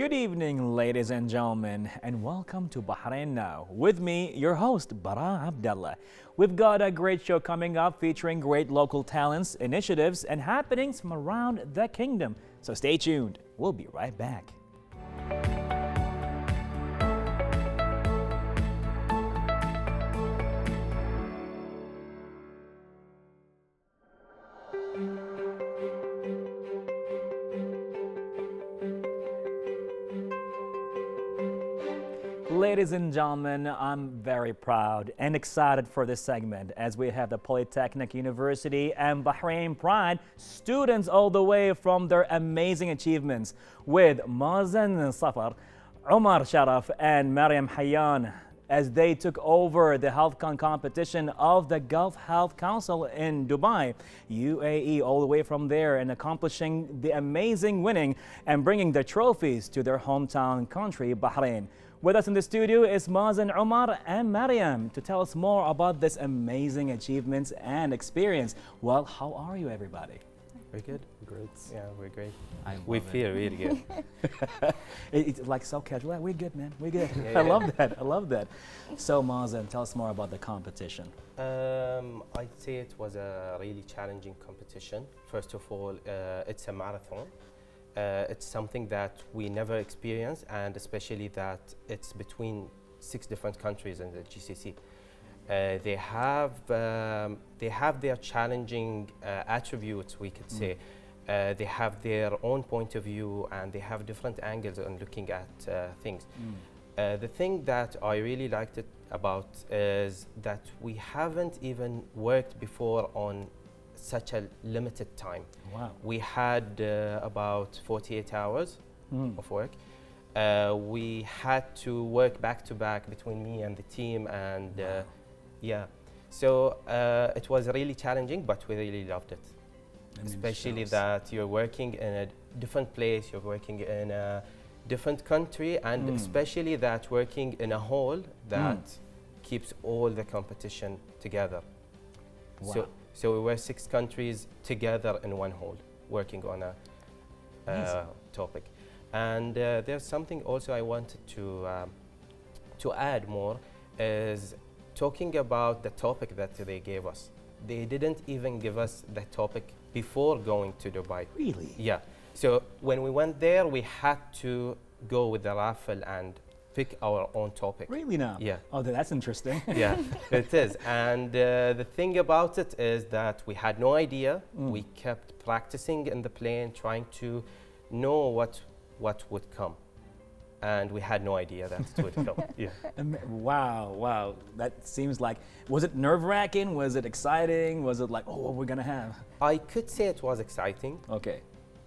Good evening, ladies and gentlemen, and welcome to Bahrain Now. With me, your host, Bara Abdulla. We've got a great show coming up featuring great local talents, initiatives, and happenings from around the kingdom. So stay tuned. We'll be right back. Ladies and gentlemen, I'm very proud and excited for this segment as we have the Polytechnic University and Bahrain Pride students all the way from their amazing achievements with Mazen Safar, Omar, Sharaf, and Maryam Hayyan as they took over the Healthcon competition of the Gulf Health Council in Dubai, UAE, all the way from there and accomplishing the amazing winning and bringing the trophies to their hometown country, Bahrain. With us in the studio is Mazen, Omar, and Maryam to tell us more about this amazing achievements and experience. Well, how are you, everybody? We're good. Great. Yeah, we're great. We feel really good. It's like so casual. Yeah, we're good, man. We're good. Yeah, I love that. I love that. So, Mazen, tell us more about the competition. I'd say it was a really challenging competition. First of all, it's a marathon. It's something that we never experienced, and especially that it's between 6 different countries in the GCC. They have their challenging attributes, we could say. They have their own point of view, and they have different angles on looking at things. The thing that I really liked about is that we haven't even worked before on such a limited time. Wow. We had about 48 hours of work. We had to work back to back between me and the team, and yeah. So it was really challenging, but we really loved it. Especially that you're working in a different place, you're working in a different country, and especially that working in a hall that keeps all the competition together. Wow. So we were 6 countries together in one hall, working on a topic. And there's something also I wanted to add more, is talking about the topic that they gave us. They didn't even give us the topic before going to Dubai. Really? Yeah. So when we went there, we had to go with the raffle and pick our own topic. Really now? Yeah. Oh, that's interesting. Yeah, it is. And the thing about it is that we had no idea. We kept practicing in the plane, trying to know what would come. And we had no idea that it would come. Yeah. Wow. That seems like, was it nerve-wracking? Was it exciting? Was it like, oh, what we're going to have? I could say it was exciting. Okay.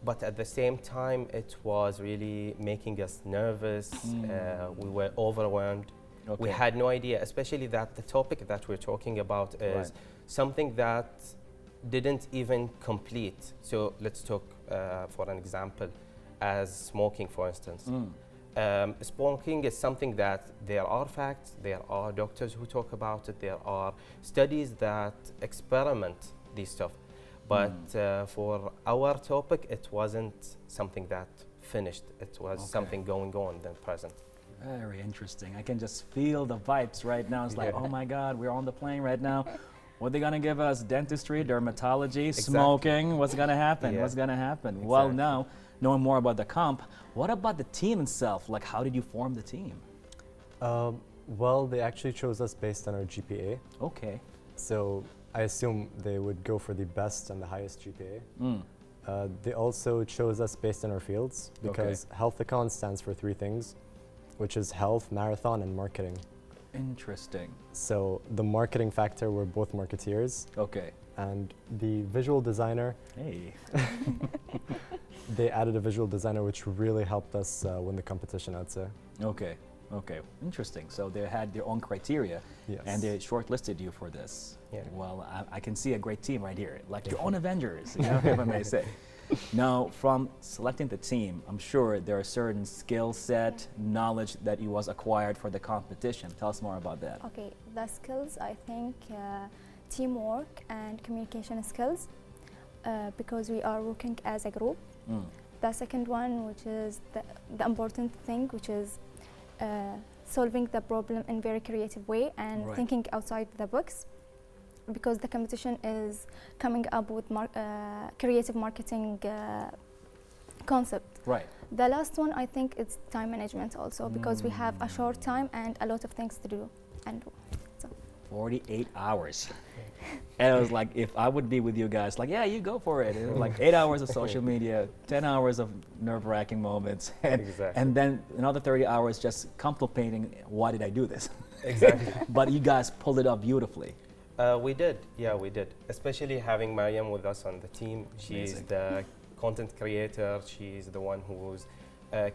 But at the same time, it was really making us nervous. We were overwhelmed. Okay. We had no idea, especially that the topic that we're talking about is something that didn't even complete. So let's talk for an example, as smoking, for instance. Smoking is something that there are facts, there are doctors who talk about it, there are studies that experiment these stuff. But for our topic, it wasn't something that finished. It was something going on then present. Very interesting. I can just feel the vibes right now. It's like, oh my God, we're on the plane right now. What are they going to give us? Dentistry, dermatology, smoking? What's going to happen? Yeah. What's going to happen? Exactly. Well, now, knowing more about the comp, what about the team itself? Like, how did you form the team? Well, they actually chose us based on our GPA. Okay. So I assume they would go for the best and the highest GPA. They also chose us based on our fields because Healthcon stands for 3 things, which is health, marathon, and marketing. Interesting. So the marketing factor, we're both marketeers. Okay. And the visual designer, Hey. they added a visual designer, which really helped us win the competition, I'd say. Okay. Interesting. So they had their own criteria, Yes. and they shortlisted you for this. Yeah. Well, I can see a great team right here, like your own Avengers, you know, if I may say. Now, from selecting the team, I'm sure there are certain skill set, knowledge that you was acquired for the competition. Tell us more about that. Okay, the skills, I think teamwork and communication skills, because we are working as a group. the second one, which is the important thing, which is solving the problem in very creative way and Right. thinking outside the box, because the competition is coming up with creative marketing concept. Right. The last one, I think, it's time management also, because we have a short time and a lot of things to do. And so 48 hours. And I was like, if I would be with you guys, like, yeah, you go for it. It was like 8 hours of social media, 10 hours of nerve-wracking moments, Exactly. and then another 30 hours just contemplating, why did I do this? Exactly. But you guys pulled it off beautifully. We did, yeah, we did. Especially having Maryam with us on the team. She's Amazing. the content creator. She's the one who's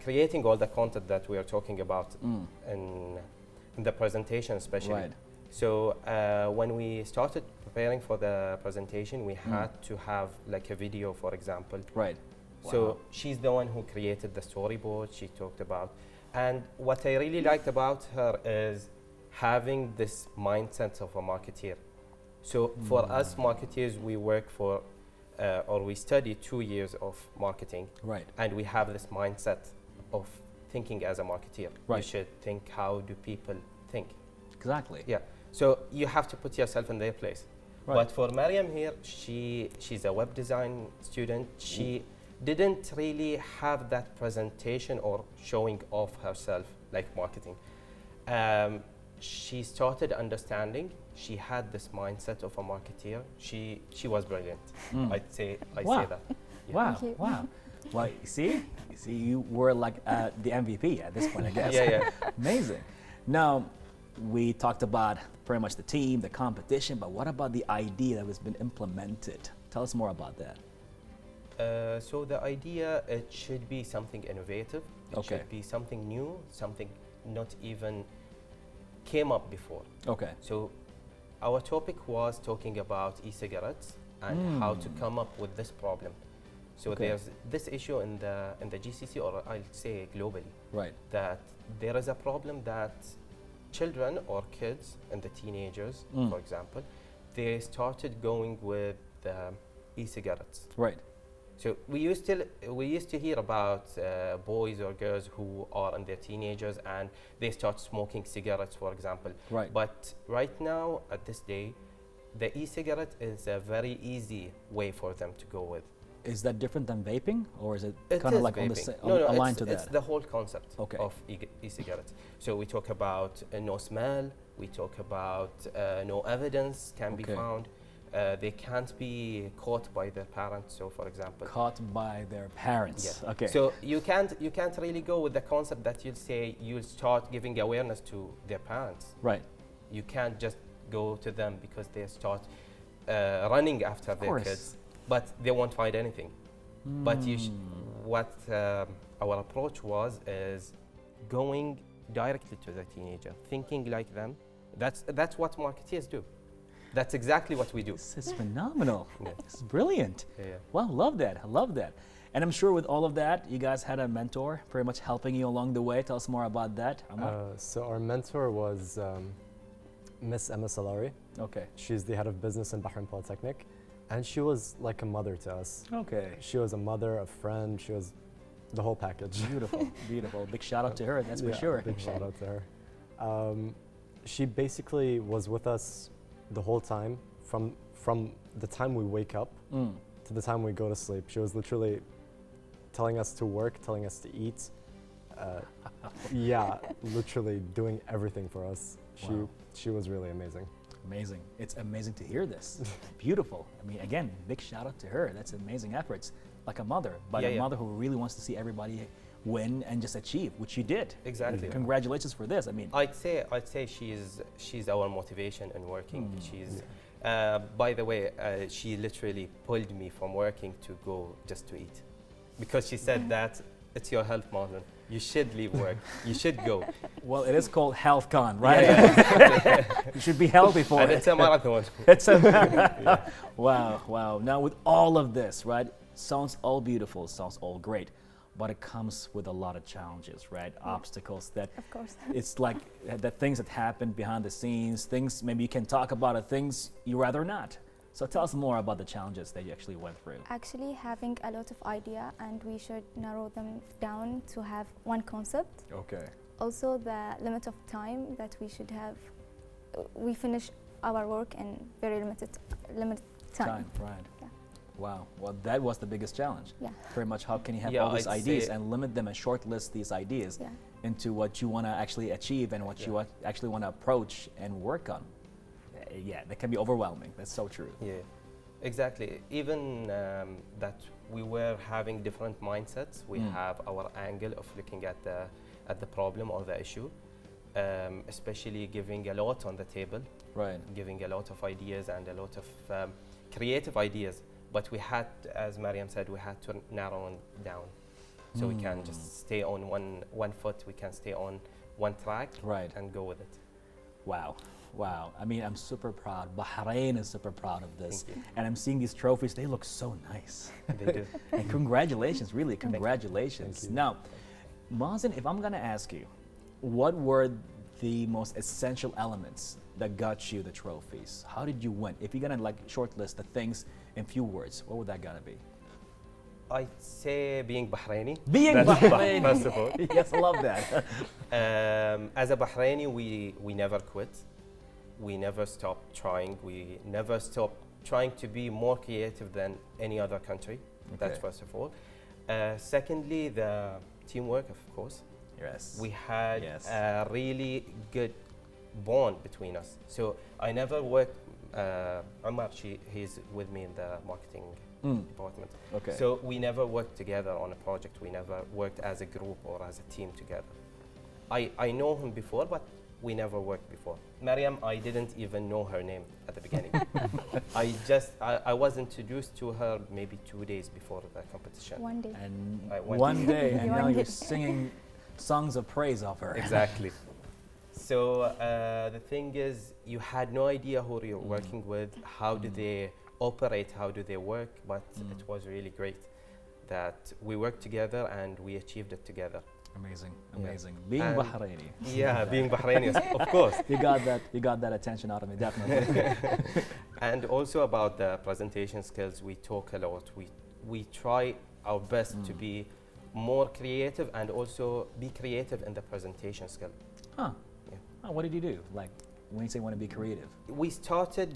creating all the content that we are talking about in the presentation, especially. Right. So when we started preparing for the presentation, we had to have like a video, for example. Right. So Wow. she's the one who created the storyboard she talked about. And what I really liked about her is having this mindset of a marketeer. So for us marketeers, we work for, or we study 2 years of marketing, Right. and we have this mindset of thinking as a marketeer. Right. You should think, how do people think? Exactly. Yeah. So you have to put yourself in their place. Right. But for Maryam here, she's a web design student. She didn't really have that presentation or showing off herself like marketing. She started understanding. She had this mindset of a marketeer. She was brilliant. I'd say Wow. say that. Yeah. Wow. Thank you. Wow. Well, you see, you were like the MVP at this point, I guess. Yeah. Amazing. Now, we talked about pretty much the team, the competition, but what about the idea that has been implemented? Tell us more about that. So the idea, it should be something innovative. It Okay. should be something new, something not even came up before. Okay. So our topic was talking about e-cigarettes and how to come up with this problem. So Okay. there's this issue in the GCC, or I'll say globally, Right. that there is a problem that children or kids and the teenagers, for example, they started going with e-cigarettes. Right. So we used to hear about boys or girls who are in their teenagers and they start smoking cigarettes, for example. Right. But right now, at this day, the e-cigarette is a very easy way for them to go with. Is that different than vaping, or is it It kind of is like on the vaping. aligned to it's that? the whole concept Okay. of e-cigarettes. So we talk about no smell. We talk about no evidence can be Okay. found. They can't be caught by their parents. So, for example, Caught by their parents. yeah. Okay. So you can't really go with the concept that you'll say you'll start giving awareness to their parents. right. You can't just go to them because they start running after their course. kids, but they won't find anything. But what our approach was is going directly to the teenager, thinking like them. That's what marketeers do. That's exactly what we do. This is phenomenal. Yeah. This is brilliant. Yeah. Well, love that. I love that. And I'm sure with all of that, you guys had a mentor pretty much helping you along the way. Tell us more about that. Omar. So our mentor was Miss Emma Salari. Okay. She's the head of business in Bahrain Polytechnic, and she was like a mother to us. Okay. She was a mother, a friend. She was the whole package. Beautiful. Beautiful. Big shout out to her. That's for Yeah, sure. Big shout out to her. She basically was with us the whole time, from the time we wake up to the time we go to sleep. She was literally telling us to work, telling us to eat. Yeah, literally doing everything for us. Wow. She was really amazing. Amazing. It's amazing to hear this. Beautiful. I mean, again, big shout out to her. That's amazing efforts. Like a mother, but a mother who really wants to see everybody win and just achieve, which you did. Exactly. Congratulations for this. I mean, I'd say she's our motivation in working. She's by the way, she literally pulled me from working to go just to eat, because she said that it's your health, Mazen. You should leave work. You should go. well, it is called Healthcon, right? You should be healthy for And it. it's a marathon. It's a wow. Now with all of this, right? Sounds all beautiful, sounds all great, but it comes with a lot of challenges, right? Obstacles that of course. it's like the things that happen behind the scenes, things maybe you can talk about it, things you rather not. So tell us more about the challenges that you actually went through. Actually, having a lot of idea, and we should narrow them down to have one concept. Okay. Also, the limit of time that we should have. We finish our work in very limited time. Right. Yeah. Wow. Well, that was the biggest challenge. Yeah. Pretty much, how can you have Yeah, all these I'd ideas say- and limit them and shortlist these ideas Yeah. into what you want to actually achieve and what you actually want to approach and work on? Yeah, that can be overwhelming. That's so true. Yeah, exactly. Even that we were having different mindsets. We have our angle of looking at the problem or the issue, especially giving a lot on the table, Right. giving a lot of ideas and a lot of creative ideas. But we had, as Maryam said, we had to narrow it down. So we can just stay on one foot, we can stay on one track Right. and go with it. Wow. Wow. I mean, I'm super proud. Bahrain is super proud of this. Thank you. And I'm seeing these trophies. They look so nice. They do. And congratulations, really, congratulations. Thank you. Now, Mazen, if I'm going to ask you, what were the most essential elements that got you the trophies? How did you win? If you're going to like shortlist the things in few words, what would that going to be? I'd say being Bahraini. Being That's Bahraini. first of all. Yes, I love that. As a Bahraini, we never quit. We never stop trying. We never stop trying to be more creative than any other country. That's Okay. first of all. Secondly, the teamwork, of course. Yes. We had Yes. a really good bond between us. So I never worked. Omar, he's with me in the marketing department. Okay. So we never worked together on a project. We never worked as a group or as a team together. I know him before, but we never worked before. Maryam, I didn't even know her name at the beginning. I was introduced to her maybe 2 days before the competition. One day. And I went- one day, and now One you're day. singing songs of praise of her. Exactly. So the thing is, you had no idea who you're working with, how do they operate, how do they work, but it was really great that we worked together and we achieved it together. Amazing, Yeah. amazing. Being And- Bahraini. Yeah, being Bahraini, of course. You got that attention out of me, definitely. And also about the presentation skills, we talk a lot. We try our best to be more creative and also be creative in the presentation skill. Huh. Yeah. Oh, what did you do? Like, when you say want to be creative? We started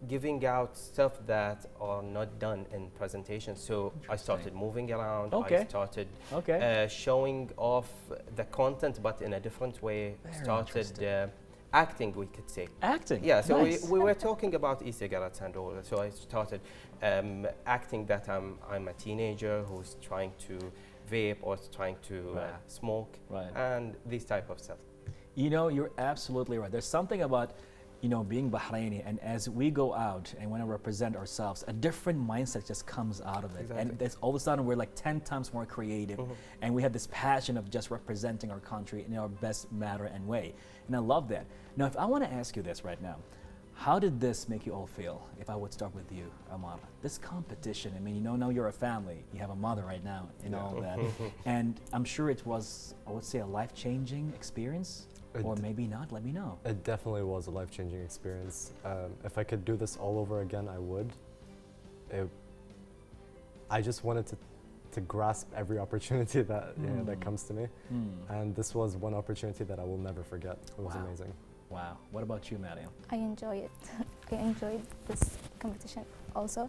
giving out stuff that are not done in presentation. So I started moving around. Okay. I started Okay. showing off the content, but in a different way. Very Started interesting. acting, we could say. Acting. Yeah, so Nice. we were talking about e-cigarettes and all. So I started acting that I'm a teenager who's trying to vape or trying to Right. smoke Right. and this type of stuff. You know, you're absolutely right. There's something about, you know, being Bahraini, and as we go out and want to represent ourselves, a different mindset just comes out of it. Exactly. And there's, all of a sudden, we're like 10 times more creative, and we have this passion of just representing our country in our best manner and way. And I love that. Now, if I want to ask you this right now, how did this make you all feel? If I would start with you, Omar, this competition. I mean, you know, now you're a family. You have a mother right now, and all that. And I'm sure it was, I would say, a life-changing experience, or maybe not. Let me know. It definitely was a life-changing experience. If I could do this all over again, I would. I just wanted to grasp every opportunity that that comes to me, and this was one opportunity that I will never forget. It was Wow. amazing. Wow. What about you, Maryam? I enjoy it. I enjoyed this competition also.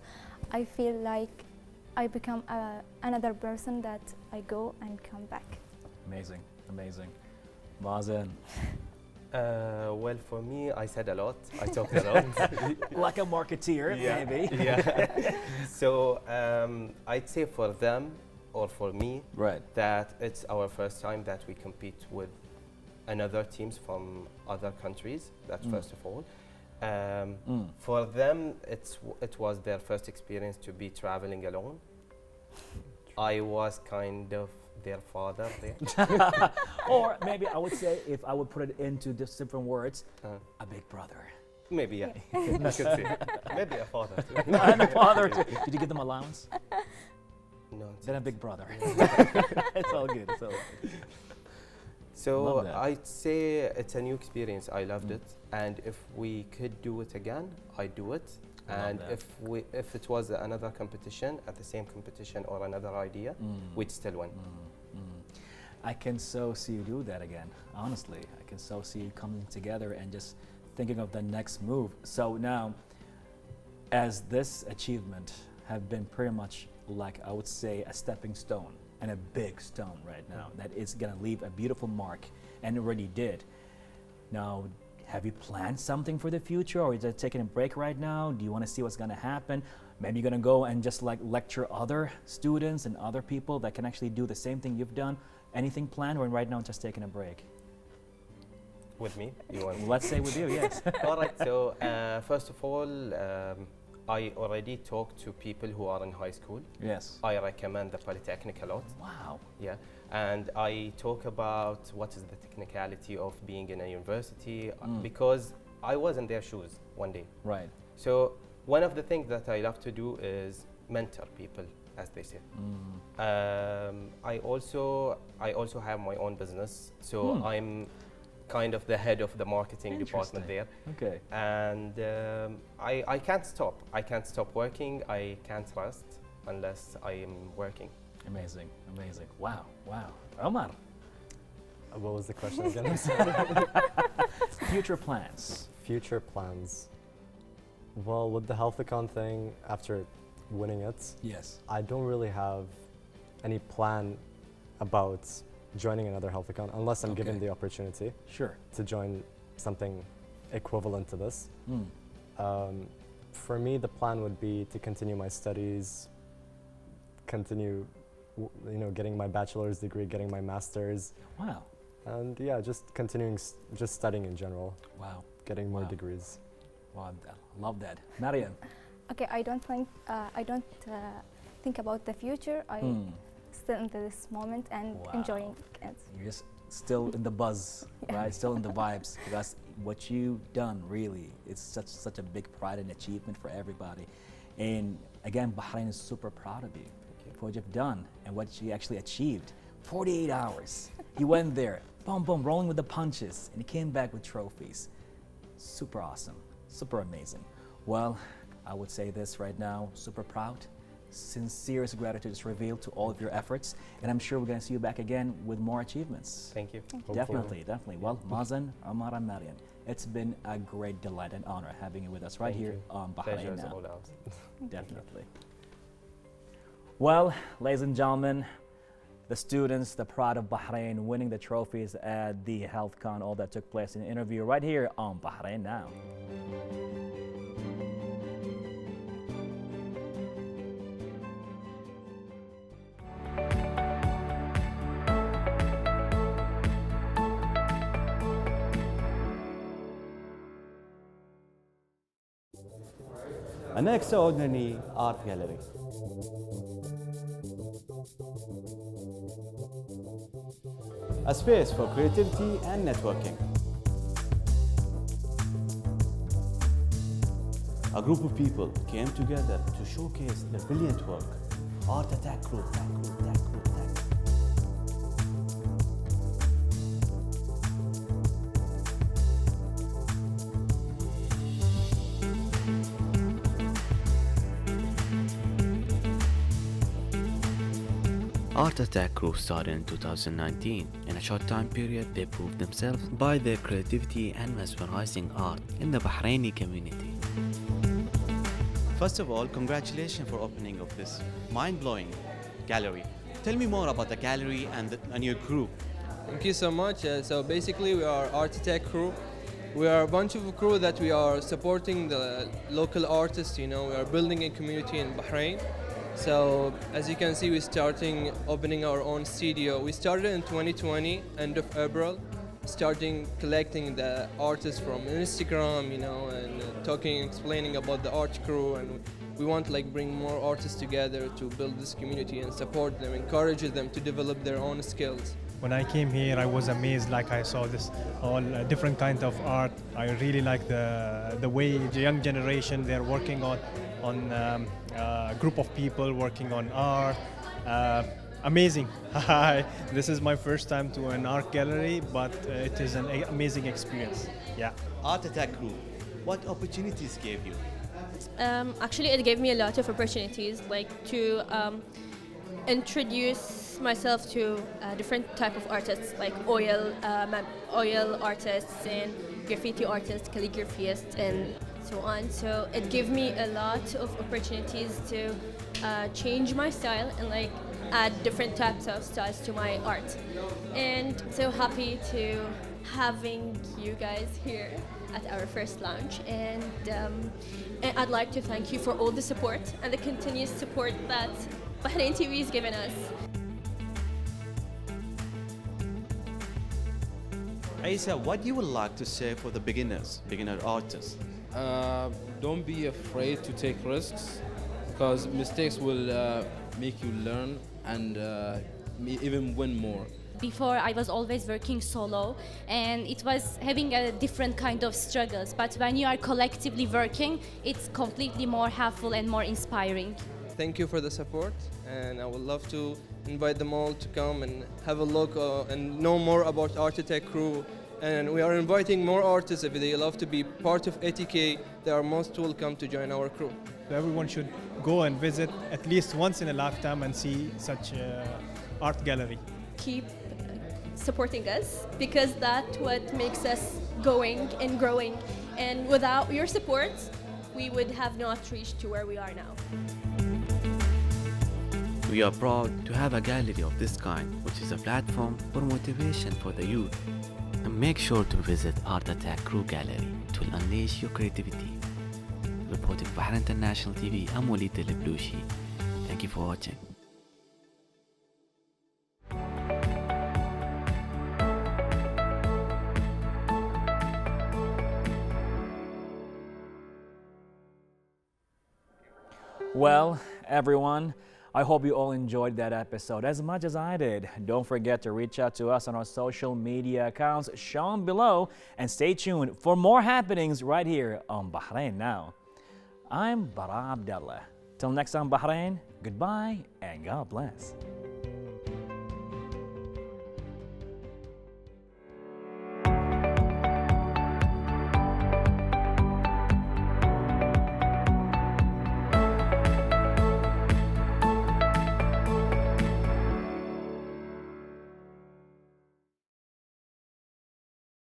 I feel like I become another person that I go and come back. Amazing, amazing. Mazen, Well, for me, I said a lot. I talked a lot. like a marketeer, maybe. Yeah. So I'd say for them or for me Right. that it's our first time that we compete with another teams from other countries. That's first of all. For them, it was their first experience to be traveling alone. I was kind of their father there. Or maybe I would say, if I would put it into just different words, a big brother. Maybe, yeah. I could say. Maybe a father too. And a father too. Did you give them allowance? No. Then a big brother. It's all good. It's all good. So Love that. I'd say it's a new experience. I loved it, and if we could do it again, I'd do it. And that. if it was another competition, at the same competition or another idea, we'd still win. I can so see you do that again, honestly. I can so see you coming together and just thinking of the next move. So now, as this achievement have been pretty much like, I would say, a stepping stone and a big stone right now that is gonna leave a beautiful mark, and already did. Now, have you planned something for the future, or are you just taking a break right now? Do you wanna see what's gonna happen? Maybe you're gonna go and just like lecture other students and other people that can actually do the same thing you've done. Anything planned, or right now just taking a break? With me? You want? Let's say with you, yes. All right, so first of all, I already talked to people who are in high school. Yes. I recommend the Polytechnic a lot. Wow. Yeah, and I talk about what is the technicality of being in a university because I was in their shoes one day. Right. So one of the things that I love to do is mentor people, as they say. I also have my own business, so I'm kind of the head of the marketing department there. Okay. And I can't stop. I can't stop working. I can't rest unless I am working. Amazing, amazing. Wow, wow. Omar, What was the question again? I'm sorry. future plans. Future plans. Well, with the Healthcon thing, after winning it, Yes. I don't really have any plan about joining another Healthcon unless I'm given Okay. the opportunity Sure. to join something equivalent to this. For me, the plan would be to continue my studies, continue, getting my bachelor's degree, getting my master's, Wow. and yeah, just continuing, just studying in general, Wow. getting more Wow. degrees. Wow. Love that. Maryam. Okay, I don't think about the future. I still in this moment and Wow. enjoying it. You're just still in the buzz, right? Still in the vibes. Because what you've done, really, it's such a big pride and achievement for everybody. And again, Bahrain is super proud of you for what you've done and what you actually achieved. 48 hours. You went there, boom, boom, rolling with the punches, and you came back with trophies. Super awesome, super amazing. Well, I would say this right now, super proud. Sincere gratitude is revealed to all of your efforts, and I'm sure we're going to see you back again with more achievements. Thank you. Definitely, definitely. Well, Mazen, Omar, and Maryam, it's been a great delight and honor having you with us right Thank here you. on Pleasure Bahrain is Now. all ours. Definitely. Well, ladies and gentlemen, the students, the pride of Bahrain, winning the trophies at the Healthcon, all that took place in the interview right here on Bahrain Now. An extraordinary art gallery. A space for creativity and networking. A group of people came together to showcase their brilliant work. Art Attack Group. Art Attack Group started in 2019. In a short time period, they proved themselves by their creativity and mesmerizing art in the Bahraini community. First of all, congratulations for opening of this mind-blowing gallery. Tell me more about the gallery and your group. Thank you so much. So basically we are Art Attack Crew. We are a bunch of crew that we are supporting the local artists, we are building a community in Bahrain. So as you can see, we're opening our own studio. We started in 2020, end of April, starting collecting the artists from Instagram, and explaining about the art crew, and we want to bring more artists together to build this community and support them, encourage them to develop their own skills. When I came here, I was amazed. I saw this all different kind of art. I really like the way the young generation they're working on a group of people working on art. Amazing. This is my first time to an art gallery, but it is an amazing experience. Yeah. Art Attack Group, what opportunities gave you? Actually, it gave me a lot of opportunities, like to introduce myself to different type of artists, like oil artists and graffiti artists, calligraphists, and so on. So it gave me a lot of opportunities to change my style and like add different types of styles to my art. And so happy to having you guys here at our first launch, and I'd like to thank you for all the support and the continuous support that Bahrain TV has given us. Asa, what you would like to say for the beginner artists? Don't be afraid to take risks, because mistakes will make you learn and even win more. Before I was always working solo, and it was having a different kind of struggles, but when you are collectively working, it's completely more helpful and more inspiring. Thank you for the support, and I would love to invite them all to come and have a look and know more about Architect Crew. And we are inviting more artists. If they love to be part of ATK, they are most welcome to join our crew. Everyone should go and visit at least once in a lifetime and see such an art gallery. Keep supporting us, because that's what makes us going and growing. And without your support, we would have not reached to where we are now. We are proud to have a gallery of this kind, which is a platform for motivation for the youth. And make sure to visit Art Attack Crew Gallery. It will unleash your creativity. Reporting for Bahrain International TV, I'm Walid El Blushi. Thank you for watching. Well, everyone, I hope you all enjoyed that episode as much as I did. Don't forget to reach out to us on our social media accounts shown below, and stay tuned for more happenings right here on Bahrain Now. I'm Bara Abdulla. Till next time, Bahrain, goodbye and God bless.